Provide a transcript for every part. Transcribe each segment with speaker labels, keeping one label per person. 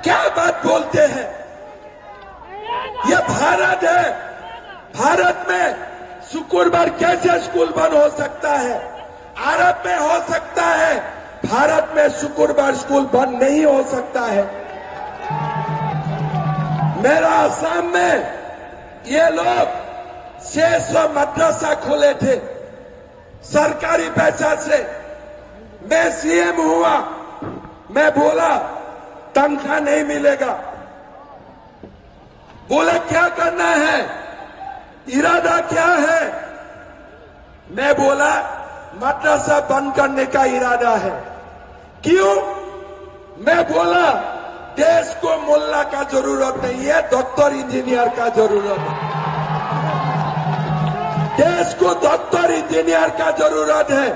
Speaker 1: क्या बात बोलते हैं? ये भारत है। भारत में शुक्रवार कैसे स्कूल बंद हो सकता है? अरब में हो सकता है, भारत में शुक्रवार स्कूल बंद नहीं हो सकता है। मेरा असम में ये लोग 600 मदरसा खोले थे सरकारी पैसा से। मैं सीएम हुआ, मैं बोला तनख्वाह नहीं मिलेगा। बोला क्या करना है, इरादा क्या है? मैं बोला मदरसा बंद करने का इरादा है। क्यों? मैं बोला देश को मुल्ला का जरूरत नहीं है, डॉक्टर इंजीनियर का जरूरत है। देश को डॉक्टर इंजीनियर का जरूरत है।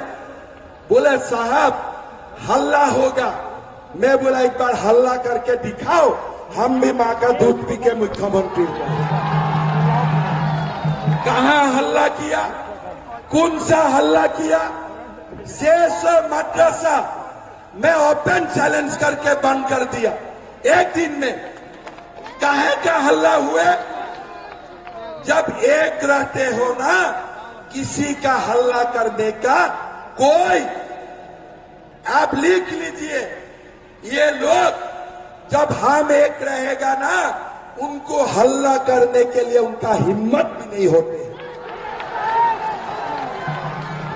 Speaker 1: बोले साहब हल्ला होगा। मैं बोला एक बार हल्ला करके दिखाओ, हम भी मां का दूध पी के मुख्यमंत्री को। कहां हल्ला किया? कौन सा हल्ला किया? 600 मदरसा मैं ओपन चैलेंज करके बंद कर दिया एक दिन में। काहे का हल्ला हुए? जब एक रहते हो ना, किसी का हल्ला करने का कोई, आप लिख लीजिए, ये लोग जब हम एक रहेगा ना, उनको हल्ला करने के लिए उनका हिम्मत भी नहीं होते।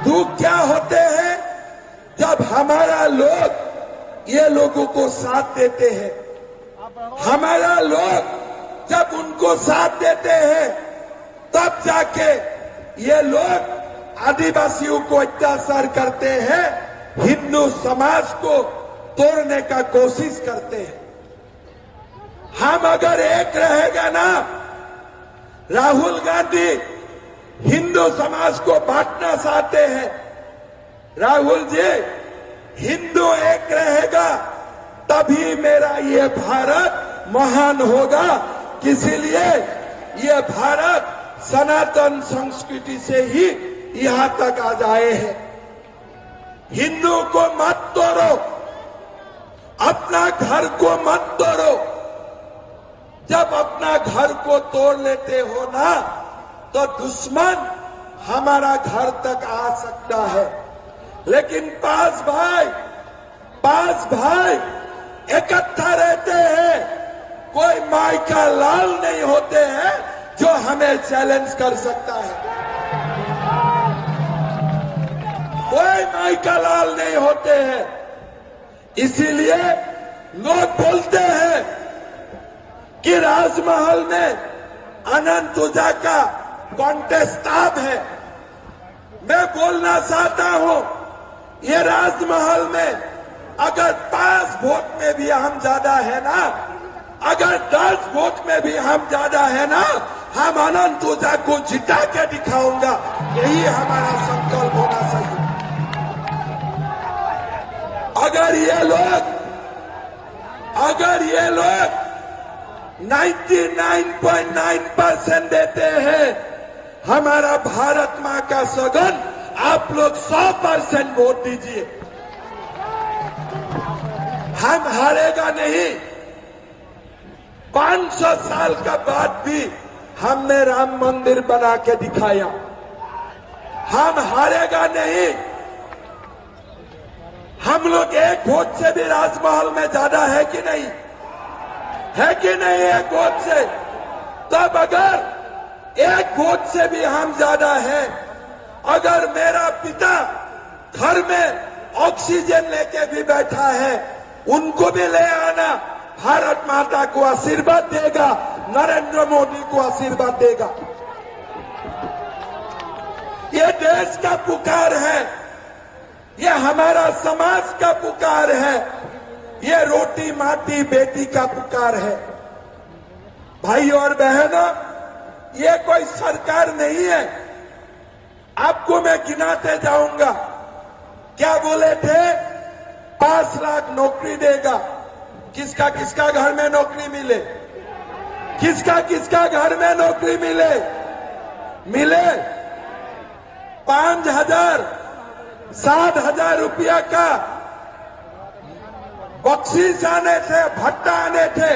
Speaker 1: दुख क्या होते हैं? जब हमारा लोग ये लोगों को साथ देते हैं, हमारा लोग जब उनको साथ देते हैं, तब जाके ये लोग आदिवासियों को अत्याचार करते हैं, हिंदू समाज को तोड़ने का कोशिश करते हैं। हम अगर एक रहेगा ना, राहुल गांधी हिंदू समाज को बांटना चाहते हैं। राहुल जी, हिंदू एक रहेगा तभी मेरा ये भारत महान होगा। इसीलिए ये भारत सनातन संस्कृति से ही यहां तक आ जाए हैं। हिंदू को मत तोड़ो, अपना घर को मत तोड़ो। जब अपना घर को तोड़ लेते हो ना, तो दुश्मन हमारा घर तक आ सकता है। लेकिन पांच भाई इकट्ठा रहते हैं, कोई माई का लाल नहीं होते हैं जो हमें चैलेंज कर सकता है। कोई माई का लाल नहीं होते हैं। इसीलिए लोग बोलते हैं कि राजमहल में अनंत ऊर्जा का कॉन्टेस्ट अब है। मैं बोलना चाहता हूं, ये राजमहल में अगर 5 वोट में भी हम ज्यादा है ना, अगर 10 वोट में भी हम ज्यादा है ना, हम अनंत ऊर्जा को जिता के दिखाऊंगा। यही हमारा संकल्प होना चाहिए। अगर ये लोग 99.9% देते हैं हमारा भारत मां का सगन, आप लोग 100% वोट दीजिए। हम हारेगा नहीं। 500 साल का बाद भी हमने राम मंदिर बना के दिखाया। हम हारेगा नहीं। हम लोग एक वोट से भी राजमहल में ज्यादा है कि नहीं? है कि नहीं? एक वोट से। तब अगर एक वोट से भी हम ज्यादा है, अगर मेरा पिता घर में ऑक्सीजन लेके भी बैठा है, उनको भी ले आना। भारत माता को आशीर्वाद देगा, नरेंद्र मोदी को आशीर्वाद देगा। ये देश का पुकार है, ये हमारा समाज का पुकार है, ये रोटी माटी बेटी का पुकार है। भाई और बहनों, ये कोई सरकार नहीं है। आपको मैं गिनाते जाऊंगा। क्या बोले थे? 5 लाख नौकरी देगा। किसका किसका घर में नौकरी मिले? किसका किसका घर में नौकरी मिले? 5,000 7,000 रुपया का बख्शीश आने थे, भत्ता आने थे।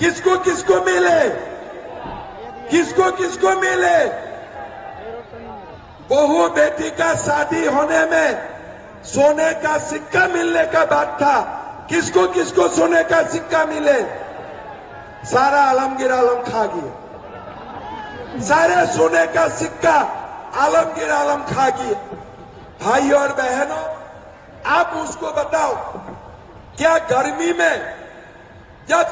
Speaker 1: किसको किसको मिले, किसको किसको मिले। बहू बेटी का शादी होने में सोने का सिक्का मिलने का बात था, किसको किसको सोने का सिक्का मिले। सारा आलमगीर आलम खा गया, सारे सोने का सिक्का आलमगीर आलम खा गया। भाई और बहनों, आप उसको बताओ, क्या गर्मी में जब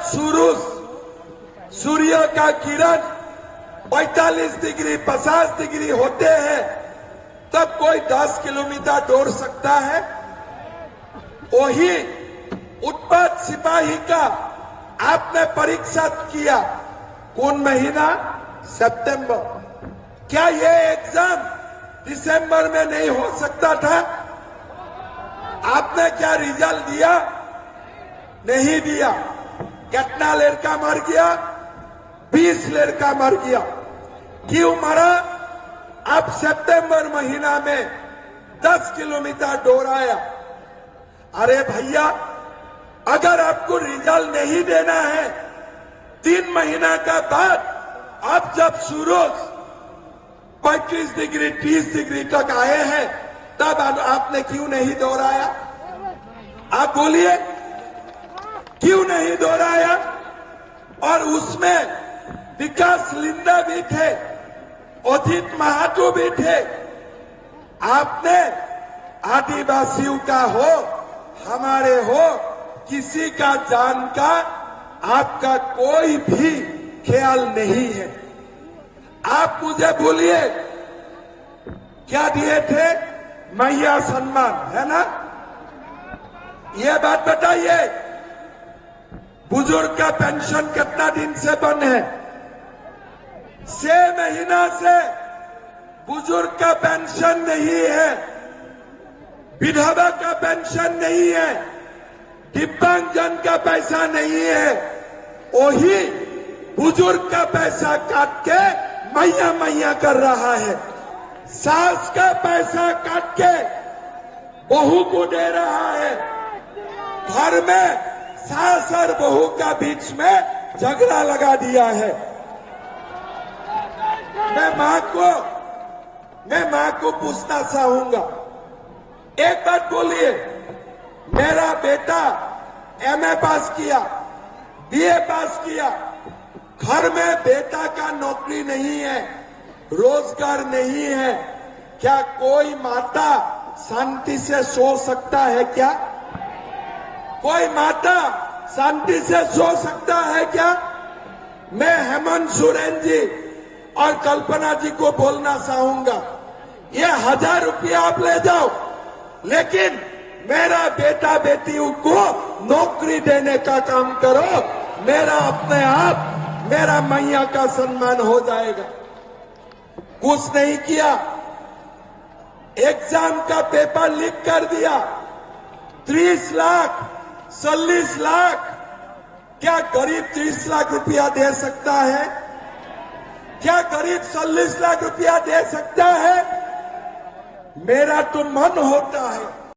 Speaker 1: सूर्य का किरण 45 डिग्री 50 डिग्री होते हैं तब कोई 10 किलोमीटर दौड़ सकता है? वही उत्पाद सिपाही का आपने परीक्षा किया, कौन महीना? सितंबर। क्या ये एग्जाम दिसंबर में नहीं हो सकता था? आपने क्या रिजल्ट दिया? नहीं दिया। कितना लड़का मर गया? 20 लड़का मर गया। क्यों मरा? अब सितंबर महीना में 10 किलोमीटर दौड़ाया। अरे भैया, अगर आपको रिजल्ट नहीं देना है 3 महीना का बाद, अब जब सूरज 35 डिग्री 30 डिग्री तक आए हैं तब आपने क्यों नहीं दौड़ाया? आप बोलिए, क्यों नहीं दौड़ाया? और उसमें विकास लिंडा भी थे, अजित महातो भी थे। आपने आदिवासियों का हो, हमारे हो, किसी का जान का आपका कोई भी ख्याल नहीं है। आप मुझे बोलिए, क्या दिए थे? मैया सम्मान, है ना? ये बात बताइए, बुजुर्ग का पेंशन कितना दिन से बंद है? 6 महीना से बुजुर्ग का पेंशन नहीं है, विधवा का पेंशन नहीं है, दिव्यांगजन का पैसा नहीं है। वही बुजुर्ग का पैसा काट के मैया मैया कर रहा है, सास का पैसा काट के बहू को दे रहा है। घर में सास और बहू का बीच में झगड़ा लगा दिया है। मैं मां को पूछना चाहूंगा, एक बात बोलिए, मेरा बेटा एमए पास किया, बीए पास किया, घर में बेटा का नौकरी नहीं है, रोजगार नहीं है, क्या कोई माता शांति से सो सकता है क्या? कोई माता शांति से सो सकता है क्या? मैं हेमंत सोरेन जी और कल्पना जी को बोलना चाहूंगा, ये 1000 रुपया आप ले जाओ, लेकिन मेरा बेटा बेटियों को नौकरी देने का काम करो। मेरा अपने आप मेरा मैया का सम्मान हो जाएगा। कुछ नहीं किया, एग्जाम का पेपर लीक कर दिया, 30 लाख 40 लाख। क्या गरीब 30 लाख रुपया दे सकता है? क्या गरीब 40 लाख रुपया दे सकता है? मेरा तो मन होता है